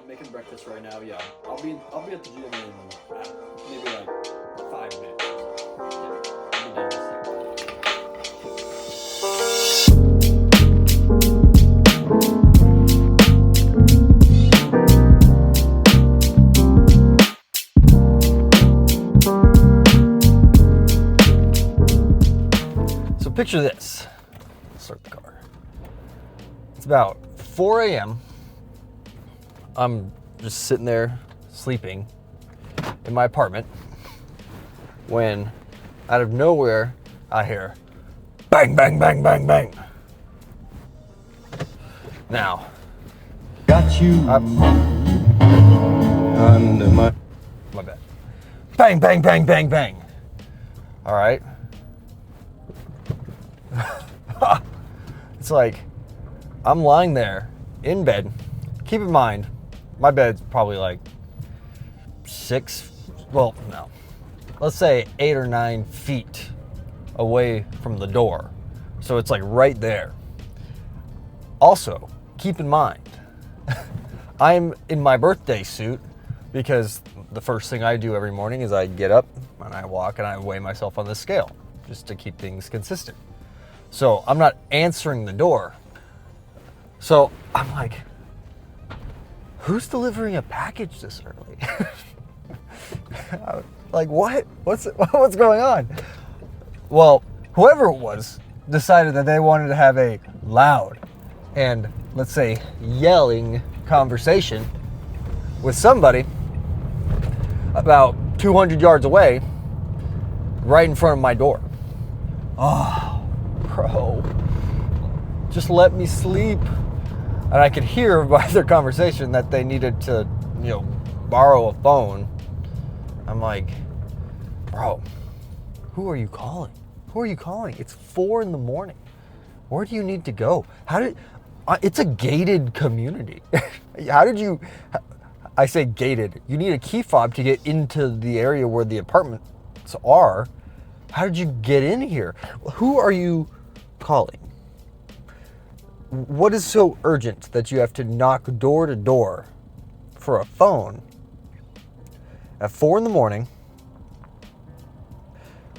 making breakfast right now. Yeah, I'll be at the gym in maybe like 5 minutes. Yeah, I'll be done this thing. So picture this. Start the car. It's about 4 a.m. I'm just sitting there sleeping in my apartment when out of nowhere I hear bang, bang, bang, bang, bang. Now, Got you under my bad. Bang, bang, bang, bang, bang. All right. It's like I'm lying there in bed. Keep in mind, my bed's probably like let's say 8 or 9 feet away from the door. So it's like right there. Also, keep in mind, I'm in my birthday suit because the first thing I do every morning is I get up and I walk and I weigh myself on the scale just to keep things consistent. So I'm not answering the door. So I'm like, who's delivering a package this early? Like, what? What's going on? Well, whoever it was decided that they wanted to have a loud and, let's say, yelling conversation with somebody about 200 yards away, right in front of my door. Oh, bro, just let me sleep. And I could hear by their conversation that they needed to, borrow a phone. I'm like, bro, who are you calling? Who are you calling? It's 4 a.m. Where do you need to go? It's a gated community. I say gated. You need a key fob to get into the area where the apartments are. How did you get in here? Who are you calling? What is so urgent that you have to knock door to door for a phone at 4 a.m?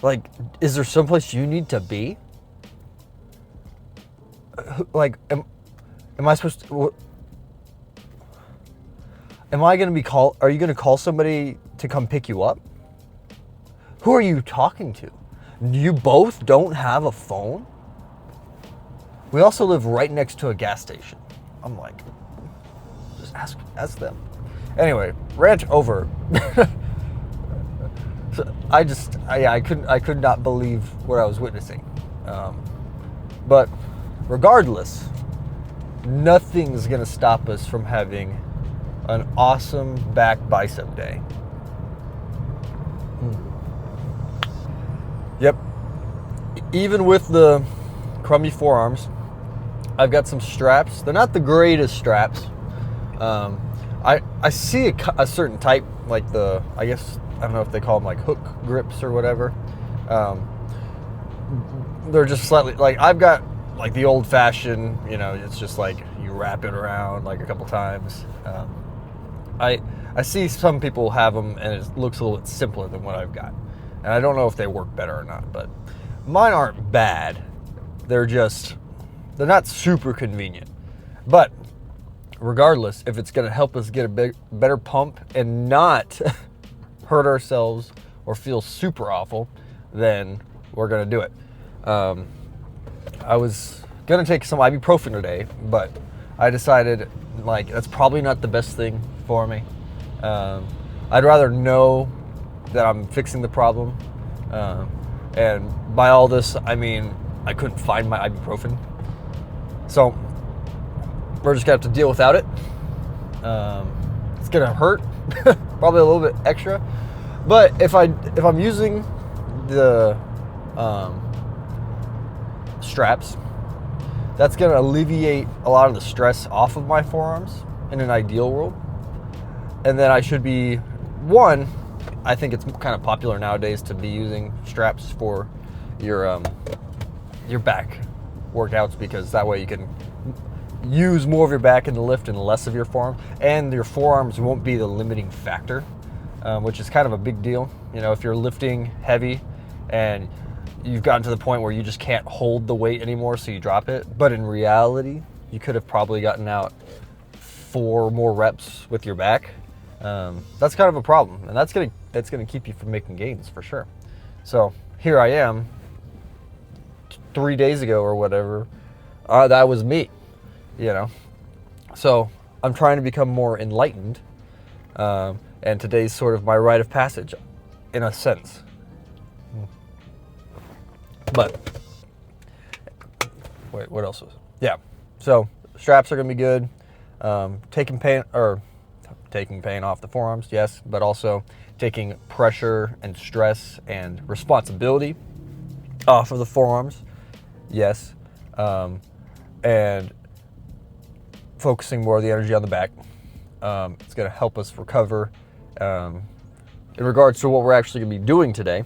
Like, is there someplace you need to be? Like, am I supposed to? Am I going to be called? Are you going to call somebody to come pick you up? Who are you talking to? You both don't have a phone? We also live right next to a gas station. I'm like, just ask them. Anyway, rant over. So I could not believe what I was witnessing. But regardless, nothing's gonna stop us from having an awesome back bicep day. Yep. Even with the crummy forearms, I've got some straps. They're not the greatest straps. I see a certain type, like I don't know if they call them like hook grips or whatever. They're just slightly, like I've got like the old fashioned, it's just like you wrap it around like a couple times. I see some people have them and it looks a little bit simpler than what I've got. And I don't know if they work better or not, but mine aren't bad. They're not super convenient. But regardless, if it's going to help us get a better pump and not hurt ourselves or feel super awful, then we're going to do it. I was going to take some ibuprofen today, but I decided that's probably not the best thing for me. I'd rather know that I'm fixing the problem. And by all this, I mean, I couldn't find my ibuprofen. So we're just gonna have to deal without it. It's gonna hurt, probably a little bit extra. But if I'm using the straps, that's gonna alleviate a lot of the stress off of my forearms in an ideal world. And then I should be I think it's kind of popular nowadays to be using straps for your back workouts because that way you can use more of your back in the lift and less of your forearms, and your forearms won't be the limiting factor, which is kind of a big deal. You know, if you're lifting heavy and you've gotten to the point where you just can't hold the weight anymore, so you drop it, but in reality, you could have probably gotten out 4 more reps with your back. That's kind of a problem, and that's gonna keep you from making gains for sure. So here I am, 3 days ago or whatever, that was me, you know. So I'm trying to become more enlightened, and today's sort of my rite of passage, in a sense. But wait, what else was? Yeah. So straps are gonna be good. Taking pain off the forearms, yes, but also taking pressure and stress and responsibility off of the forearms, yes, and focusing more of the energy on the back. It's going to help us recover. In regards to what we're actually going to be doing today,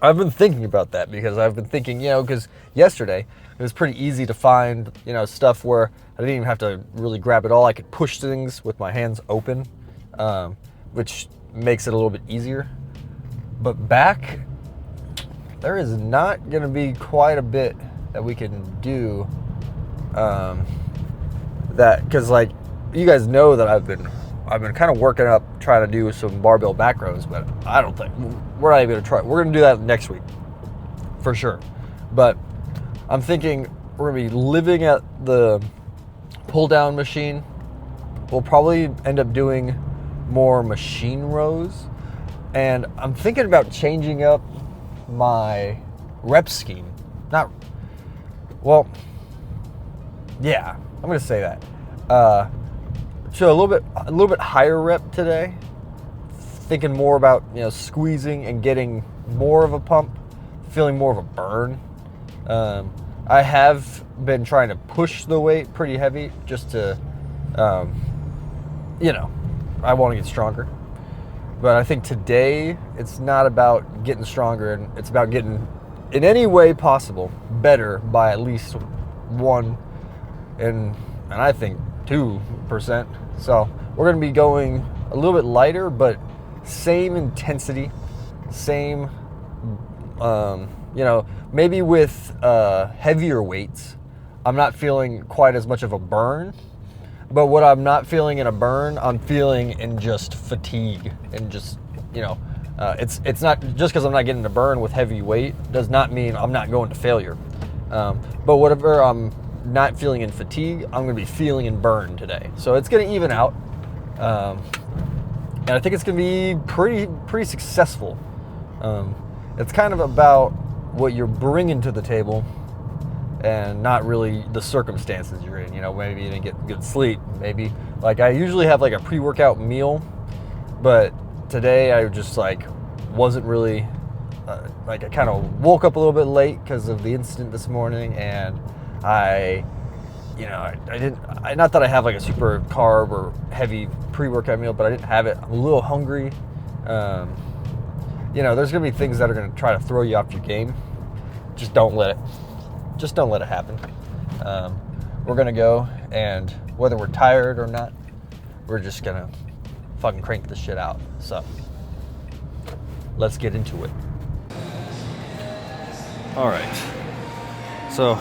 I've been thinking about that because I've been thinking, because yesterday it was pretty easy to find, stuff where I didn't even have to really grab it all. I could push things with my hands open, which makes it a little bit easier. But back, there is not going to be quite a bit that we can do. Because you guys know that I've been kind of working up, trying to do some barbell back rows, but I don't think we're not even going to try. We're going to do that next week for sure. But I'm thinking we're going to be living at the pull down machine. We'll probably end up doing more machine rows, and I'm thinking about changing up my rep scheme. I'm going to say that. So a little bit higher rep today. Thinking more about squeezing and getting more of a pump, feeling more of a burn. I have been trying to push the weight pretty heavy just to, I want to get stronger. But I think today it's not about getting stronger, and it's about getting, in any way possible, better by at least 1 and I think 2%. So we're going to be going a little bit lighter, but same intensity, same, maybe with heavier weights. I'm not feeling quite as much of a burn, but what I'm not feeling in a burn, I'm feeling in just fatigue and just, it's not just because I'm not getting a burn with heavy weight does not mean I'm not going to failure. But whatever I'm not feeling in fatigue, I'm going to be feeling in burn today. So it's going to even out. And I think it's going to be pretty successful. It's kind of about what you're bringing to the table and not really the circumstances you're in. Maybe you didn't get good sleep. Maybe, I usually have a pre-workout meal, but today I just wasn't really, I kind of woke up a little bit late because of the incident this morning, and I didn't, not that I have a super carb or heavy pre-workout meal, but I didn't have it. I'm a little hungry. There's going to be things that are going to try to throw you off your game. Just don't let it happen. We're going to go, and whether we're tired or not, we're just going to fucking crank this shit out. So let's get into it. All right. So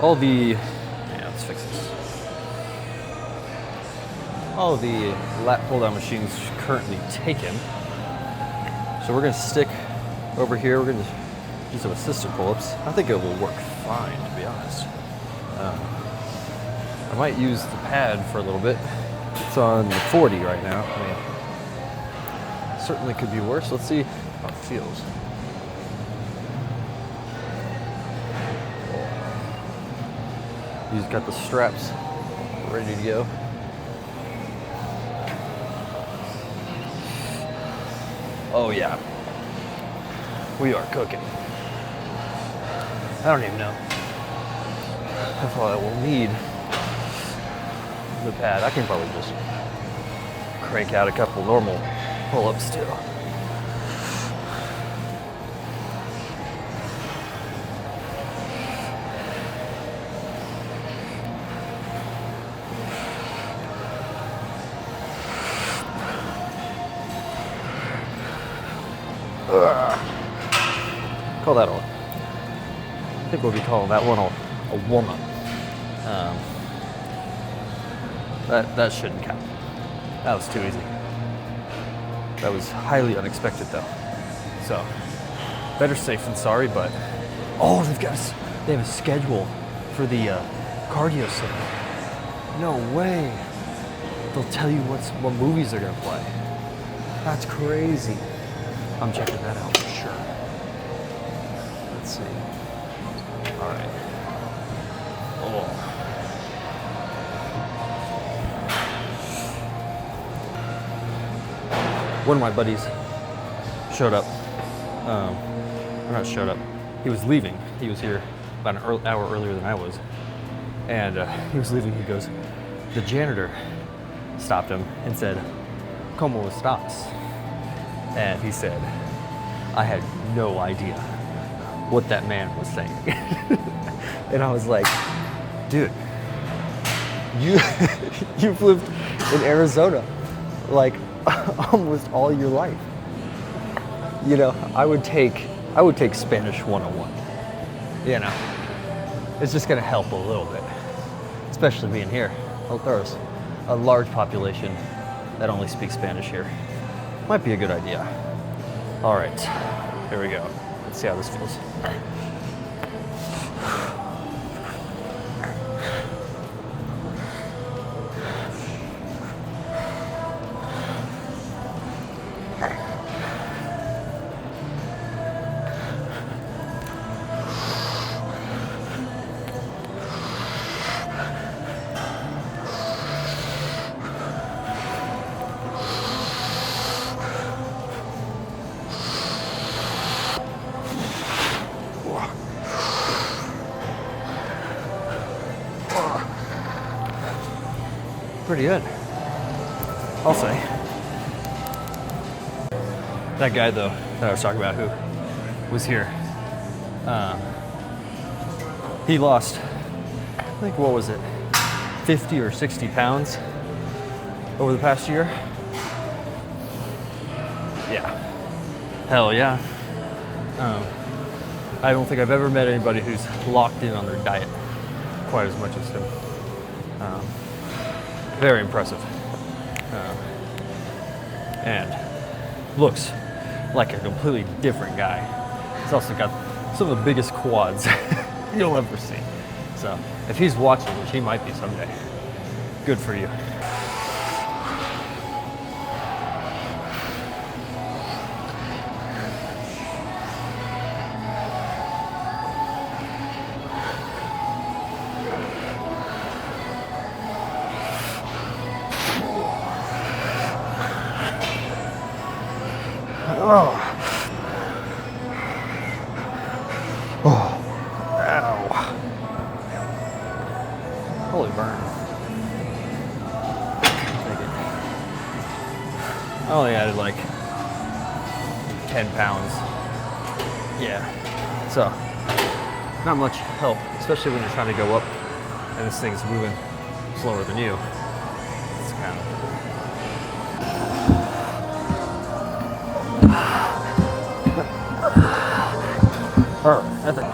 let's fix this. All of the lat pull down machines currently taken. So we're going to stick over here. We're going to do some assisted pull-ups. I think it will work fine, to be honest. I might use the pad for a little bit. It's on 40 right now. Certainly could be worse. Let's see how it feels. He's got the straps ready to go. Oh yeah, we are cooking. I don't even know if I will need the pad. I can probably just crank out a couple normal pull-ups too. call that I think we'll be calling that one a warm-up. That shouldn't count. That was too easy. That was highly unexpected though. So, better safe than sorry, but oh, they have a schedule for the cardio center. No way. They'll tell you what movies they're gonna play. That's crazy. I'm checking that out for sure. Let's see. All right. Oh. One of my buddies showed up. Or not showed up. He was leaving. He was here about an hour earlier than I was. And he was leaving. He goes, the janitor stopped him and said, "Como estás?" And he said, I had no idea what that man was saying. And I was like, dude, you've lived in Arizona like almost all your life. You know, I would take Spanish 101. You know, it's just gonna help a little bit, especially being here. There's a large population that only speaks Spanish here. Might be a good idea. All right, here we go. Let's see how this feels. Pretty good, I'll say. That guy though, that I was talking about who was here, he lost, I think, what was it, 50 or 60 pounds over the past year. Yeah, hell yeah. I don't think I've ever met anybody who's locked in on their diet quite as much as him. Very impressive. And looks like a completely different guy. He's also got some of the biggest quads you'll ever see. So if he's watching, which he might be someday, good for you. Oh. Oh. Ow. Holy burn. Take it. I only added like 10 pounds. Yeah. So, not much help, especially when you're trying to go up and this thing's moving slower than you. It's kind of... I think.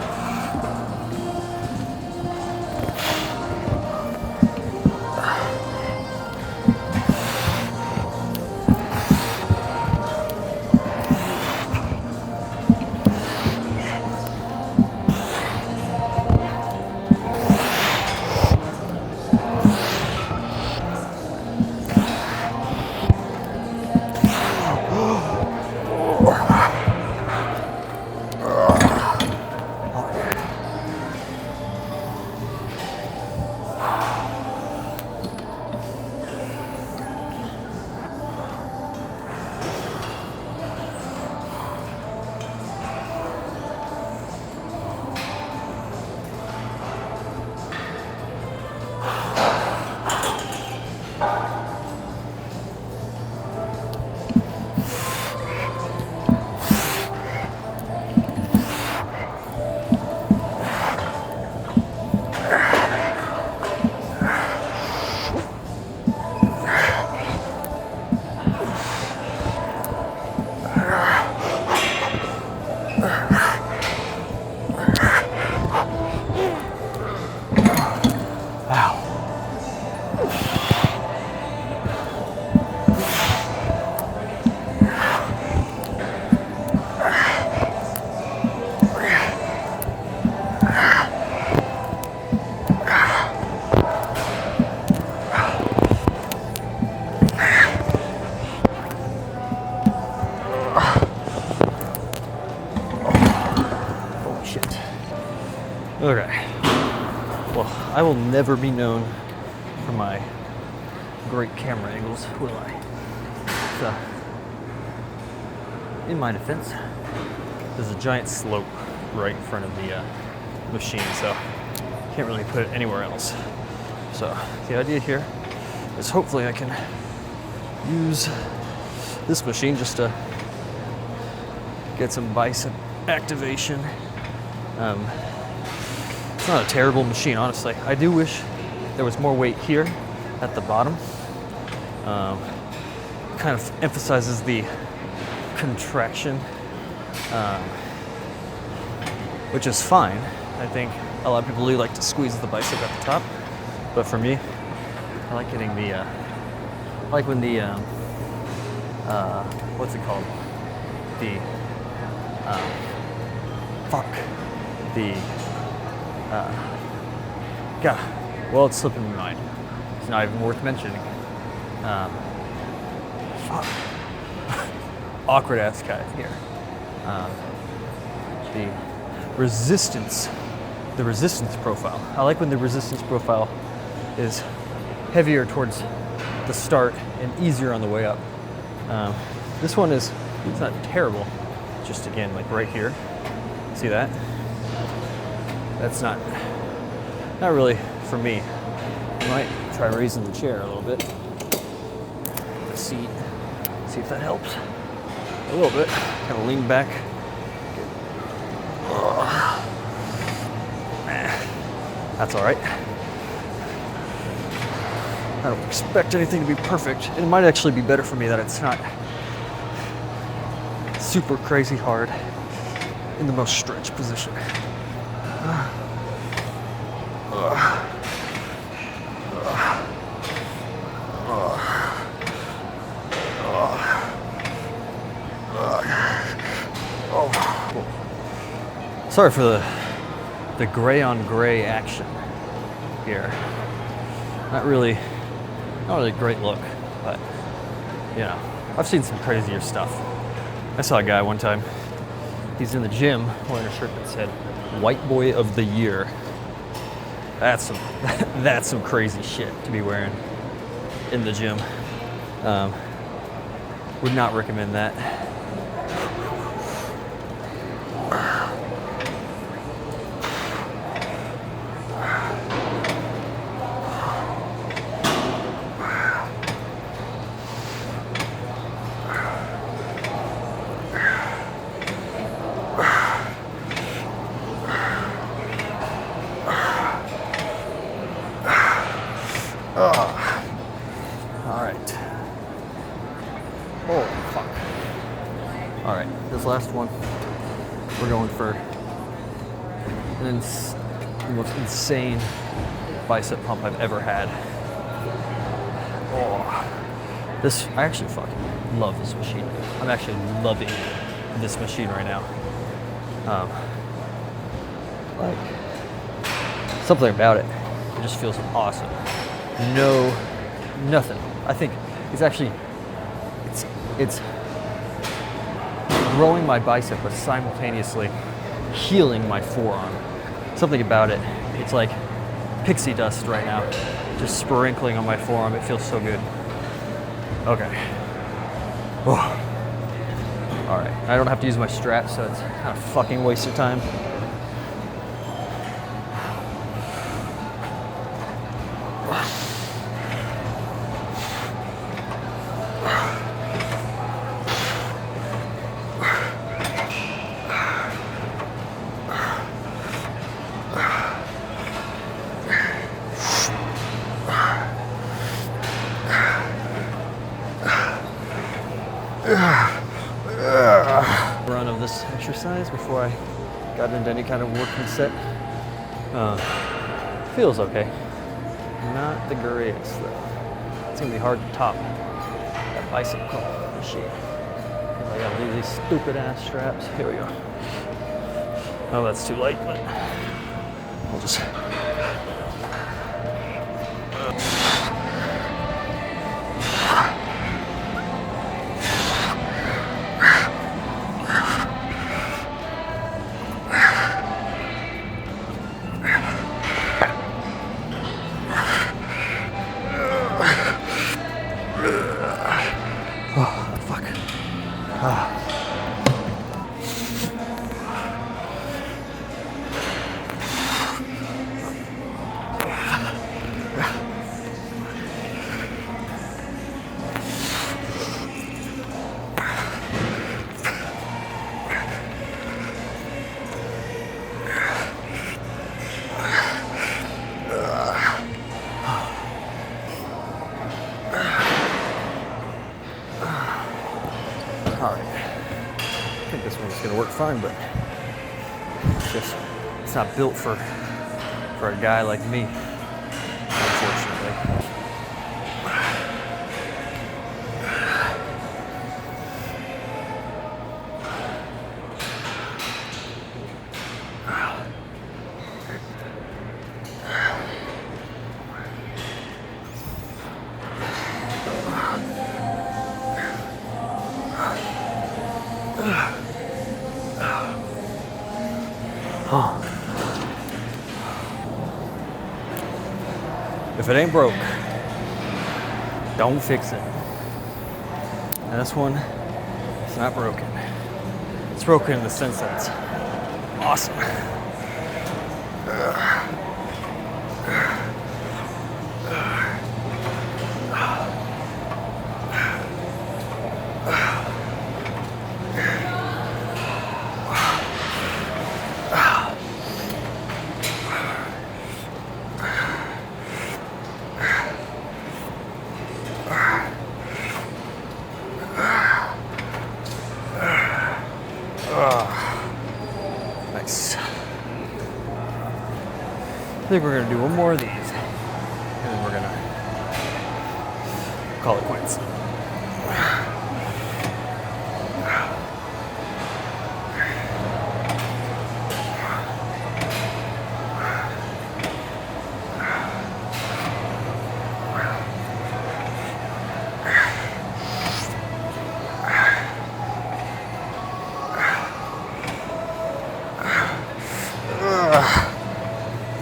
will never be known for my great camera angles, will I? So, in my defense, there's a giant slope right in front of the machine, so can't really put it anywhere else. So the idea here is hopefully I can use this machine just to get some bicep activation. It's not a terrible machine, honestly. I do wish there was more weight here at the bottom. Kind of emphasizes the contraction, which is fine. I think a lot of people really like to squeeze the bicep at the top, but for me, I like getting the, I like when the, what's it called? The, God, well, it's slipping my mind. It's not even worth mentioning. Awkward ass cut here. The resistance profile. I like when the resistance profile is heavier towards the start and easier on the way up. This one is, it's not terrible. Just again, like right here. See that? That's not really for me. I might try raising the chair a little bit. The seat. See if that helps. A little bit. Kind of lean back. That's all right. I don't expect anything to be perfect. It might actually be better for me that it's not super crazy hard in the most stretched position. Sorry for the gray on gray action here. Not really a great look, but you know, I've seen some crazier stuff. I saw a guy one time, he's in the gym wearing a shirt that said "White Boy of the Year." That's some crazy shit to be wearing in the gym. Would not recommend that. Alright. Oh, fuck. Alright, this last one, we're going for the most insane bicep pump I've ever had. Oh. I actually fucking love this machine. I'm actually loving this machine right now. Like, something about it just feels awesome. Nothing. I think it's actually, it's growing my bicep, but simultaneously healing my forearm. Something about it. It's like pixie dust right now, just sprinkling on my forearm. It feels so good. Okay. Oh. All right. I don't have to use my strap, so it's kind of fucking waste of time. Run of this exercise before I got into any kind of working set. Feels okay. Not the greatest though. It's gonna be hard to top that bicep curl machine. I gotta leave these stupid ass straps. Here we go. Oh, that's too light, but I'll just. Oh, fuck. Ah. Alright, I think this one's gonna work fine, but it's not built for a guy like me, unfortunately. If it ain't broke, don't fix it. And this one, it's not broken. It's broken in the sense that it's awesome. Nice. I think we're gonna do one more of these, and then we're gonna call it quits.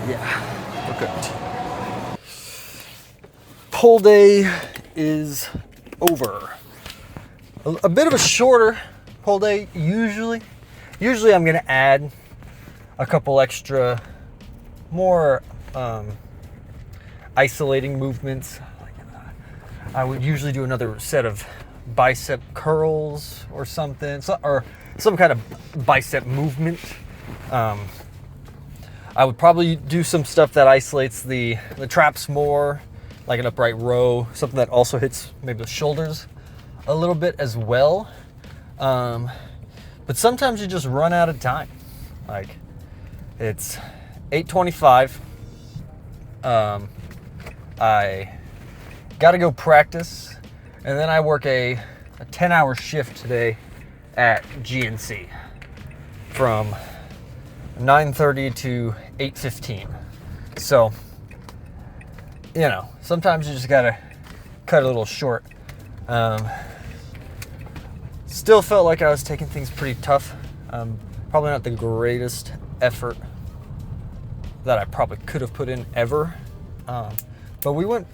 Yeah, we're good. Pull day is over. A bit of a shorter pull day usually. Usually I'm gonna add a couple extra more isolating movements. I would usually do another set of bicep curls or something, or some kind of bicep movement. I would probably do some stuff that isolates the traps more, like an upright row, something that also hits maybe the shoulders a little bit as well. But sometimes you just run out of time. Like, it's 8:25. I got to go practice, and then I work a 10-hour shift today at GNC from 9:30 to 8:15. So, you know, sometimes you just gotta cut a little short. Still felt like I was taking things pretty tough. Probably not the greatest effort that I probably could have put in ever. But we went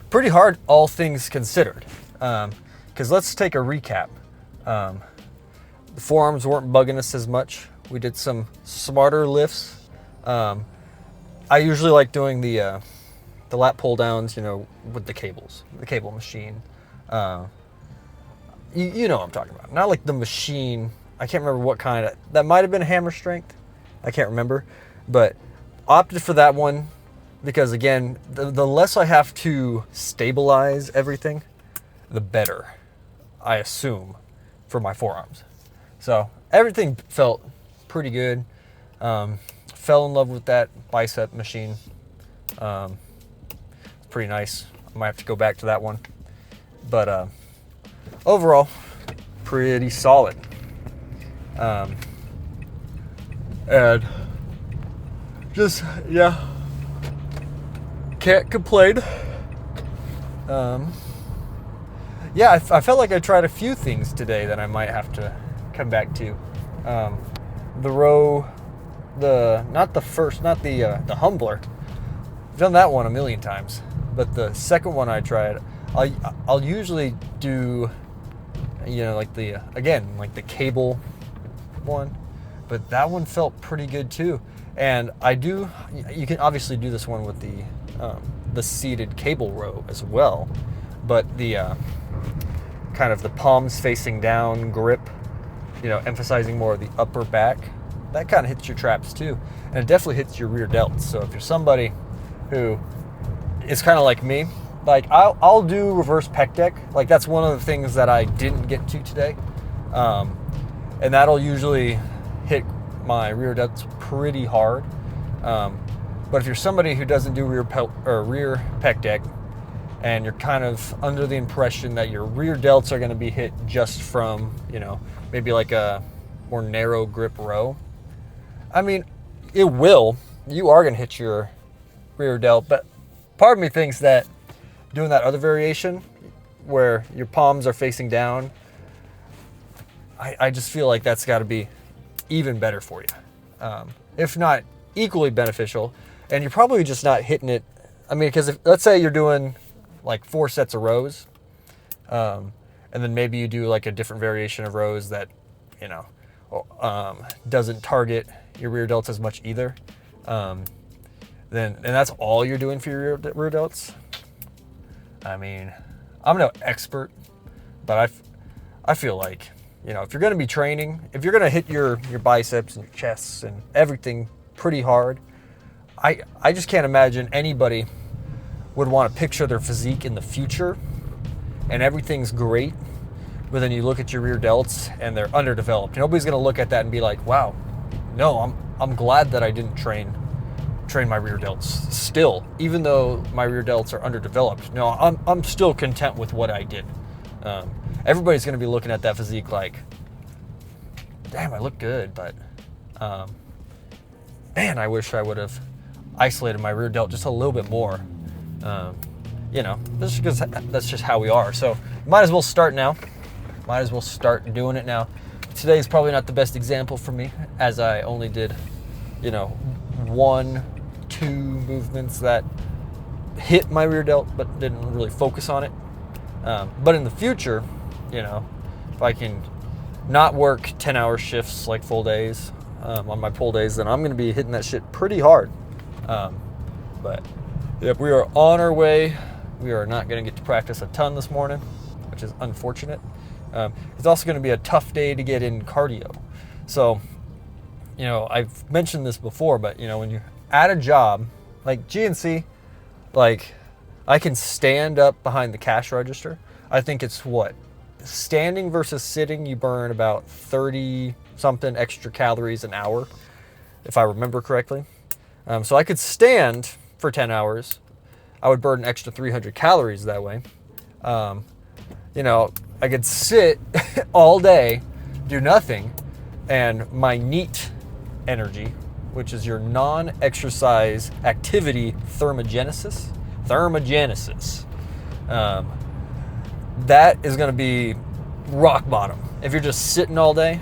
pretty hard, all things considered. Because let's take a recap. The forearms weren't bugging us as much. We did some smarter lifts. I usually like doing the lat pull downs, you know, with the cables, the cable machine. You know what I'm talking about. Not like the machine. I can't remember what kind of, that might have been hammer strength. I can't remember, but opted for that one because, again, the less I have to stabilize everything, the better, I assume, for my forearms. So everything felt pretty good. Fell in love with that bicep machine. It's pretty nice. I might have to go back to that one. But overall, pretty solid. And just, yeah, can't complain. Yeah, I felt like I tried a few things today that I might have to come back to. The row, not the humbler. I've done that one a million times, but the second one I tried, I'll usually do, like the cable one, but that one felt pretty good too. And you can obviously do this one with the seated cable row as well, but the kind of the palms facing down grip, emphasizing more of the upper back, that kind of hits your traps too. And it definitely hits your rear delts. So if you're somebody who is kind of like me, like I'll do reverse pec deck. Like that's one of the things that I didn't get to today. And that'll usually hit my rear delts pretty hard. But if you're somebody who doesn't do rear pec deck, and you're kind of under the impression that your rear delts are going to be hit just from, maybe like a more narrow grip row, I mean, it will. You are going to hit your rear delt, but part of me thinks that doing that other variation where your palms are facing down, I just feel like that's got to be even better for you, if not equally beneficial. And you're probably just not hitting it. I mean, because let's say you're doing like 4 sets of rows, and then maybe you do like a different variation of rows that, doesn't target your rear delts as much either. And that's all you're doing for your rear delts. I mean, I'm no expert, but I feel like, if you're going to be training, if you're going to hit your biceps and your chests and everything pretty hard, I just can't imagine anybody would want to picture their physique in the future and everything's great, but then you look at your rear delts and they're underdeveloped. Nobody's going to look at that and be like, wow, no, I'm glad that I didn't train my rear delts still, even though my rear delts are underdeveloped. No, I'm still content with what I did. Everybody's going to be looking at that physique like, damn, I look good, but man, I wish I would have isolated my rear delt just a little bit more. That's just how we are. So might as well start now. Might as well start doing it now. Today's probably not the best example for me, as I only did, 1, 2 movements that hit my rear delt, but didn't really focus on it. But in the future, if I can not work 10-hour shifts like full days on my pull days, then I'm going to be hitting that shit pretty hard. But yep, we are on our way. We are not going to get to practice a ton this morning, which is unfortunate. It's also going to be a tough day to get in cardio. So, I've mentioned this before, but, when you're at a job, like GNC, like I can stand up behind the cash register. I think it's standing versus sitting, you burn about 30 something extra calories an hour, if I remember correctly. So I could stand for 10 hours. I would burn an extra 300 calories that way. I could sit all day, do nothing, and my NEAT energy, which is your non-exercise activity thermogenesis, that is going to be rock bottom. If you're just sitting all day,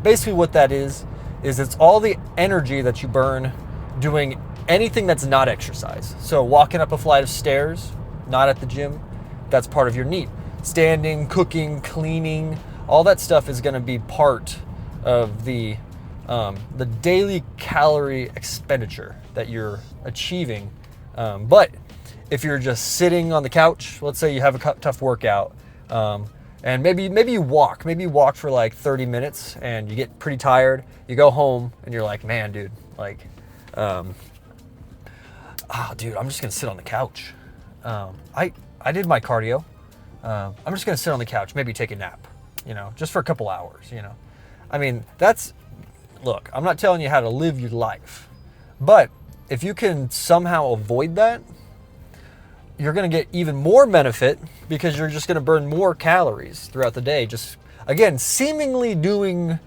basically what that is it's all the energy that you burn doing anything that's not exercise. So walking up a flight of stairs, not at the gym, that's part of your NEAT. Standing, cooking, cleaning, all that stuff is going to be part of the daily calorie expenditure that you're achieving. But if you're just sitting on the couch, let's say you have a tough workout, and maybe you walk for like 30 minutes and you get pretty tired, you go home and you're like, man, dude, like, I'm just gonna sit on the couch. I did my cardio. I'm just gonna sit on the couch, maybe take a nap, just for a couple hours, I mean, look, I'm not telling you how to live your life, but if you can somehow avoid that, you're going to get even more benefit because you're just going to burn more calories throughout the day. Just, again, seemingly doing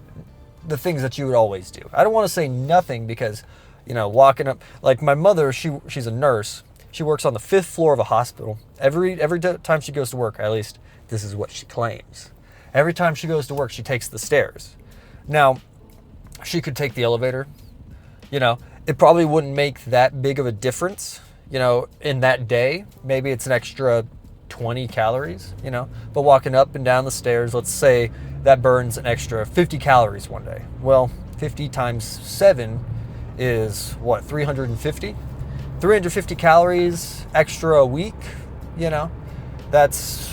the things that you would always do. I don't want to say nothing because, walking up, like my mother, she's a nurse. She works on the 5th floor of a hospital. Every time she goes to work, at least this is what she claims. Every time she goes to work, she takes the stairs. Now, she could take the elevator. It probably wouldn't make that big of a difference, in that day. Maybe it's an extra 20 calories, but walking up and down the stairs, let's say that burns an extra 50 calories one day. Well, 50 times 7 is what, 350? 350 calories extra a week, that's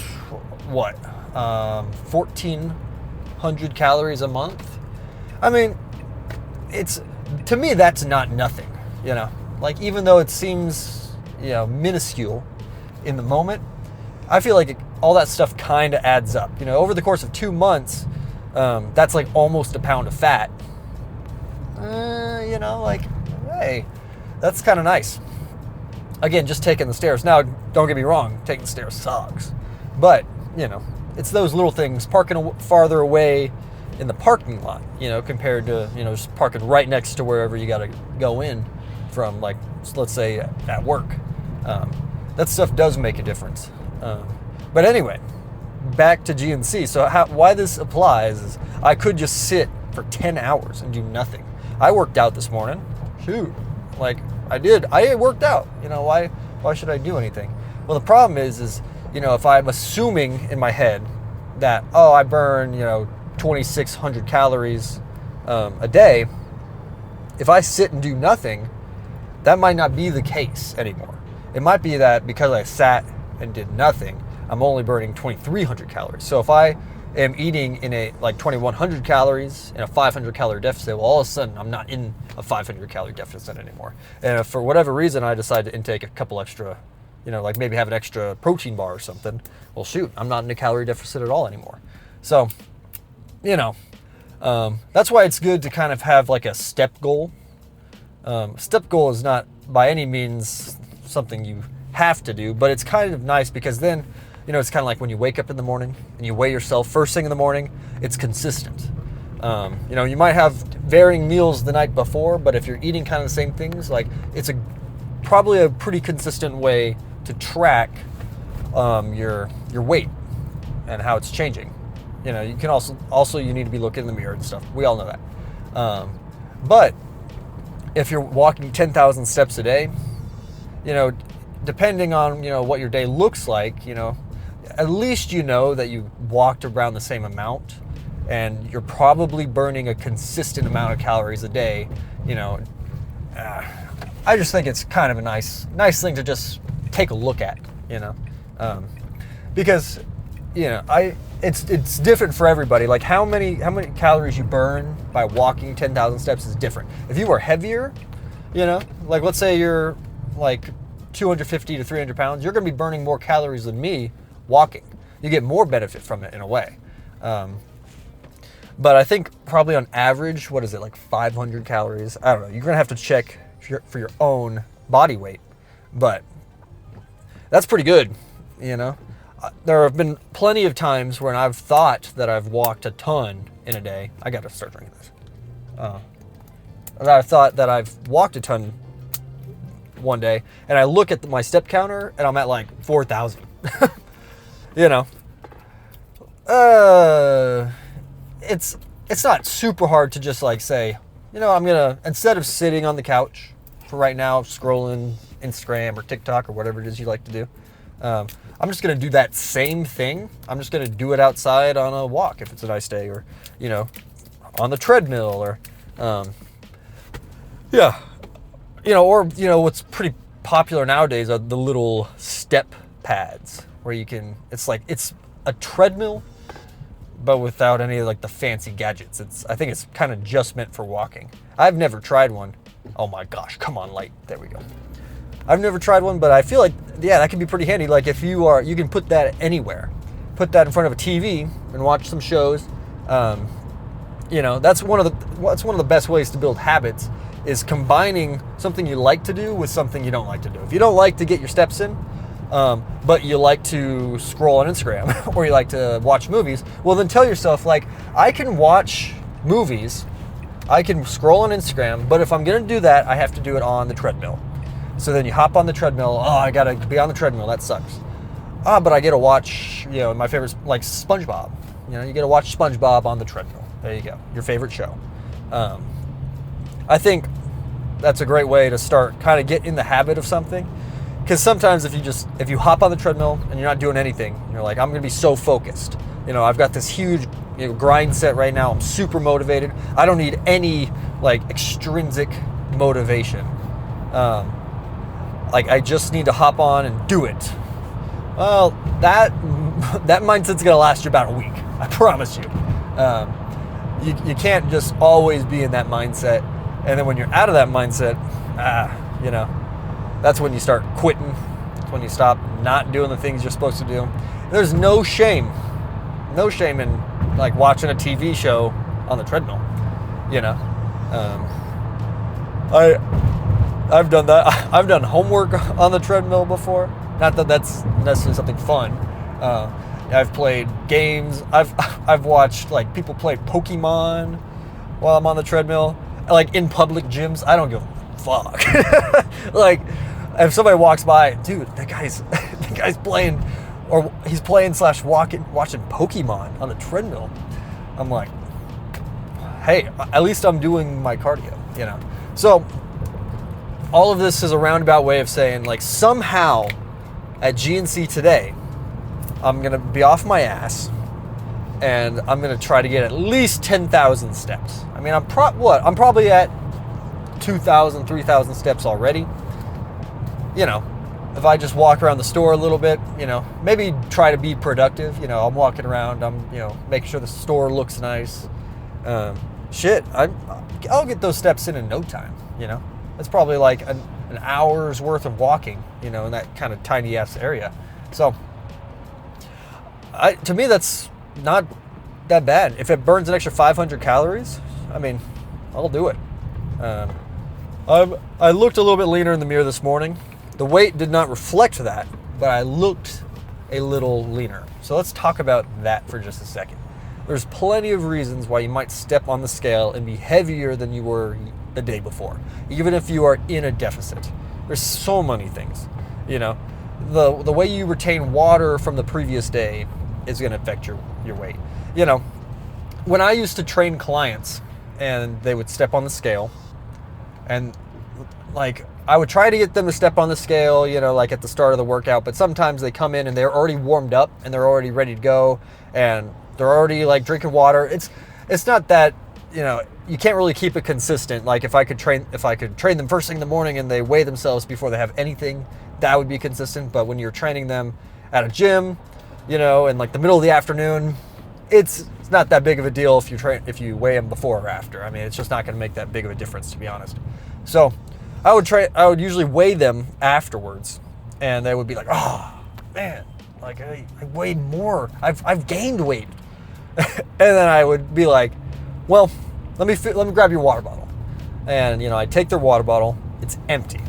what, 1,400 calories a month. I mean, to me, that's not nothing, like, even though it seems, minuscule in the moment, I feel like all that stuff kind of adds up. Over the course of 2 months, that's like almost a pound of fat. Like, hey, that's kind of nice. Again, just taking the stairs. Now, don't get me wrong, taking the stairs sucks. But, it's those little things, parking farther away in the parking lot, compared to, just parking right next to wherever you got to go in from, like, let's say at work. That stuff does make a difference. But anyway, back to GNC. So why this applies is I could just sit for 10 hours and do nothing. I worked out this morning. Shoot. Like, I did. I worked out. Why should I do anything? Well, the problem is, if I'm assuming in my head that, I burn, 2,600 calories a day, if I sit and do nothing, that might not be the case anymore. It might be that because I sat and did nothing, I'm only burning 2,300 calories. So if I am eating in a 2,100 calories in a 500 calorie deficit, well, all of a sudden I'm not in a 500 calorie deficit anymore. And if for whatever reason I decide to intake a couple extra, like maybe have an extra protein bar or something, well, shoot, I'm not in a calorie deficit at all anymore. So, that's why it's good to kind of have like a step goal. Step goal is not by any means something you have to do, but it's kind of nice because then, it's kind of like when you wake up in the morning and you weigh yourself first thing in the morning, it's consistent. You might have varying meals the night before, but if you're eating kind of the same things, like it's probably a pretty consistent way to track your weight and how it's changing. You can also you need to be looking in the mirror and stuff. We all know that. But if you're walking 10,000 steps a day, depending on what your day looks like, at least that you walked around the same amount, and you're probably burning a consistent amount of calories a day. I just think it's kind of a nice thing to just take a look at, because it's different for everybody. Like how many calories you burn by walking 10,000 steps is different. If you are heavier, like let's say you're like 250 to 300 pounds, you're going to be burning more calories than me walking. You get more benefit from it in a way. But I think probably on average, what is it, like 500 calories? I don't know. You're going to have to check for your own body weight. But that's pretty good, There have been plenty of times when I've thought that I've walked a ton in a day. I got to start drinking this. I thought that I've walked a ton one day, and I look at my step counter, and I'm at like 4,000. It's not super hard to just like say, I'm gonna, instead of sitting on the couch for right now scrolling Instagram or TikTok or whatever it is you like to do, I'm just gonna do that same thing. I'm just gonna do it outside on a walk if it's a nice day, or on the treadmill, or or what's pretty popular nowadays are the little step pads where you can, it's a treadmill but without any like the fancy gadgets. I think it's kind of just meant for walking. I've never tried one. Oh my gosh, come on, light. There we go. I've never tried one, but I feel like, that can be pretty handy. Like if you can put that anywhere. Put that in front of a TV and watch some shows. That's one of the best ways to build habits, is combining something you like to do with something you don't like to do. If you don't like to get your steps in, but you like to scroll on Instagram or you like to watch movies, well then tell yourself, like, I can watch movies, I can scroll on Instagram, but if I'm gonna do that, I have to do it on the treadmill. So then you hop on the treadmill. Oh, I gotta be on the treadmill, that sucks. But I get to watch, my favorite, like SpongeBob. You get to watch SpongeBob on the treadmill. There you go, your favorite show. I think that's a great way to start, kind of get in the habit of something. because sometimes if you hop on the treadmill and you're not doing anything, you're like, I'm going to be so focused. I've got this huge grind set right now. I'm super motivated. I don't need any like extrinsic motivation. Like I just need to hop on and do it. Well, that mindset's gonna last you about a week. I promise you. You can't just always be in that mindset, and then when you're out of that mindset, that's when you start quitting. That's when you stop not doing the things you're supposed to do. There's no shame in like watching a TV show on the treadmill. I've done that. I've done homework on the treadmill before. Not that that's necessarily something fun. I've played games. I've watched like people play Pokemon while I'm on the treadmill, like in public gyms. I don't give a fuck. Like if somebody walks by, dude, that guy's playing, or he's playing / watching Pokemon on the treadmill. I'm like, hey, at least I'm doing my cardio, So all of this is a roundabout way of saying, like, somehow at GNC today, I'm going to be off my ass and I'm going to try to get at least 10,000 steps. I mean, I'm probably at 2,000, 3,000 steps already. If I just walk around the store a little bit, maybe try to be productive. I'm walking around, I'm, making sure the store looks nice. I'll get those steps in no time, It's probably like an hour's worth of walking, in that kind of tiny ass area. So, to me, that's not that bad. If it burns an extra 500 calories, I mean, I'll do it. I looked a little bit leaner in the mirror this morning. The weight did not reflect that, but I looked a little leaner. So let's talk about that for just a second. There's plenty of reasons why you might step on the scale and be heavier than you were the day before, even if you are in a deficit. There's so many things, the way you retain water from the previous day is going to affect your weight. When I used to train clients and they would step on the scale, and like I would try to get them to step on the scale, like at the start of the workout, but sometimes they come in and they're already warmed up and they're already ready to go and they're already like drinking water. It's not that, you can't really keep it consistent. Like if I could train them first thing in the morning and they weigh themselves before they have anything, that would be consistent. But when you're training them at a gym, in like the middle of the afternoon, it's not that big of a deal if you weigh them before or after. I mean, it's just not going to make that big of a difference, to be honest. So I would usually weigh them afterwards, and they would be like, oh man, like I weighed more. I've gained weight. And then I would be like, well, let me grab your water bottle. And I take their water bottle. It's empty.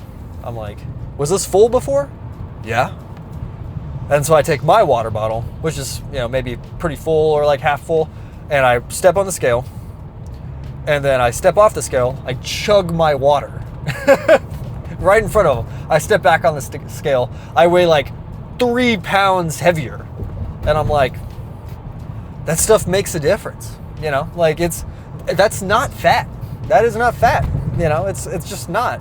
I'm like, was this full before? Yeah. And so I take my water bottle, which is maybe pretty full or like half full, and I step on the scale. And then I step off the scale. I chug my water right in front of them. I step back on the scale. I weigh like 3 pounds heavier, and I'm like, that stuff makes a difference. Like that's not fat. That is not fat. It's just not.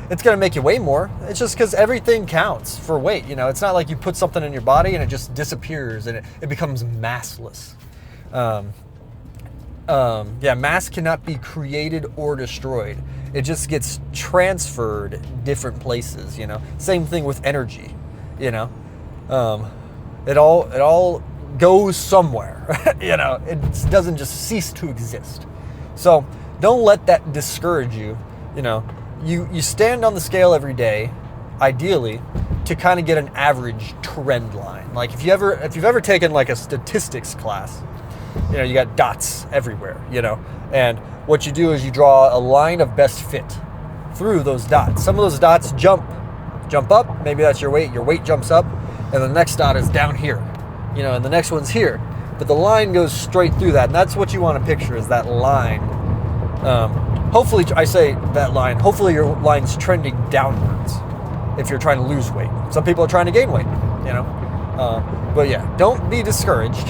It's going to make you weigh more. It's just because everything counts for weight. It's not like you put something in your body and it just disappears and it becomes massless. Mass cannot be created or destroyed. It just gets transferred different places. Same thing with energy. It all goes somewhere. It doesn't just cease to exist. So don't let that discourage you. You stand on the scale every day, ideally, to kind of get an average trend line. Like if you've ever taken like a statistics class, you got dots everywhere, and what you do is you draw a line of best fit through those dots. Some of those dots jump up, maybe that's your weight jumps up, and the next dot is down here, and the next one's here, but the line goes straight through that, and that's what you want to picture is that line. Hopefully, I say that line, hopefully your line's trending downwards if you're trying to lose weight. Some people are trying to gain weight, but yeah, don't be discouraged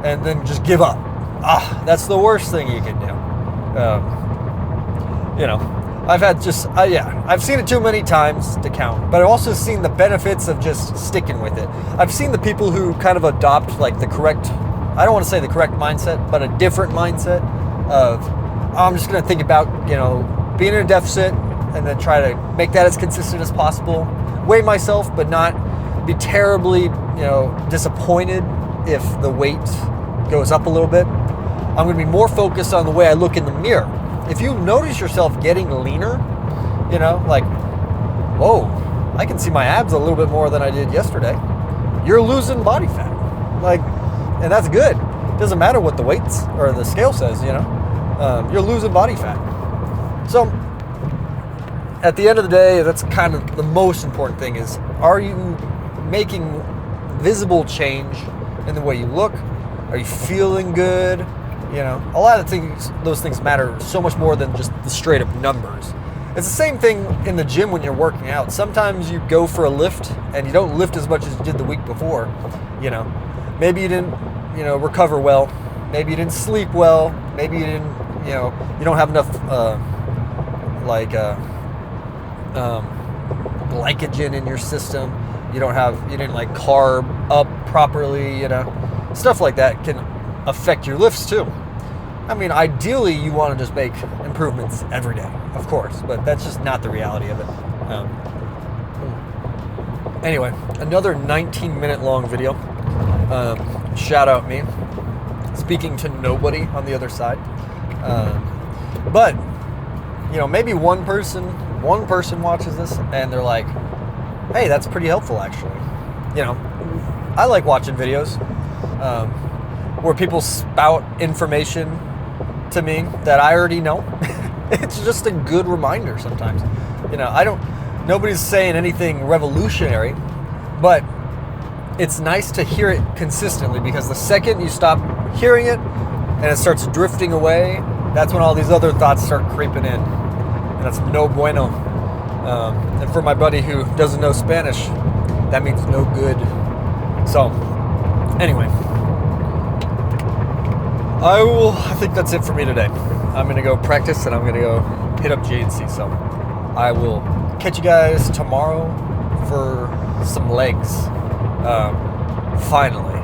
and then just give up. That's the worst thing you can do. I've seen it too many times to count, but I've also seen the benefits of just sticking with it. I've seen the people who kind of adopt like the correct, I don't want to say the correct mindset, but a different mindset of, I'm just going to think about, being in a deficit and then try to make that as consistent as possible, weigh myself, but not be terribly, disappointed if the weight goes up a little bit. I'm going to be more focused on the way I look in the mirror. If you notice yourself getting leaner, like, whoa, I can see my abs a little bit more than I did yesterday. You're losing body fat. Like, and that's good. It doesn't matter what the weights or the scale says, you're losing body fat. So at the end of the day, that's kind of the most important thing is, are you making visible change in the way you look? Are you feeling good? A lot of those things matter so much more than just the straight up numbers. It's the same thing in the gym when you're working out. Sometimes you go for a lift and you don't lift as much as you did the week before. Maybe you didn't, recover well. Maybe you didn't sleep well. Maybe you didn't, you don't have enough, glycogen in your system. You didn't like carb up properly, stuff like that can affect your lifts too. I mean, ideally you want to just make improvements every day, of course, but that's just not the reality of it. Anyway, another 19-minute long video. Shout out me, speaking to nobody on the other side. But maybe one person watches this and they're like, hey, that's pretty helpful actually. I like watching videos where people spout information to me that I already know. It's just a good reminder sometimes. Nobody's saying anything revolutionary, but it's nice to hear it consistently, because the second you stop hearing it and it starts drifting away, that's when all these other thoughts start creeping in. And that's no bueno. And for my buddy who doesn't know Spanish, that means no good. So, anyway, I think that's it for me today. I'm going to go practice and I'm going to go hit up GNC. So, I will catch you guys tomorrow for some legs. Finally.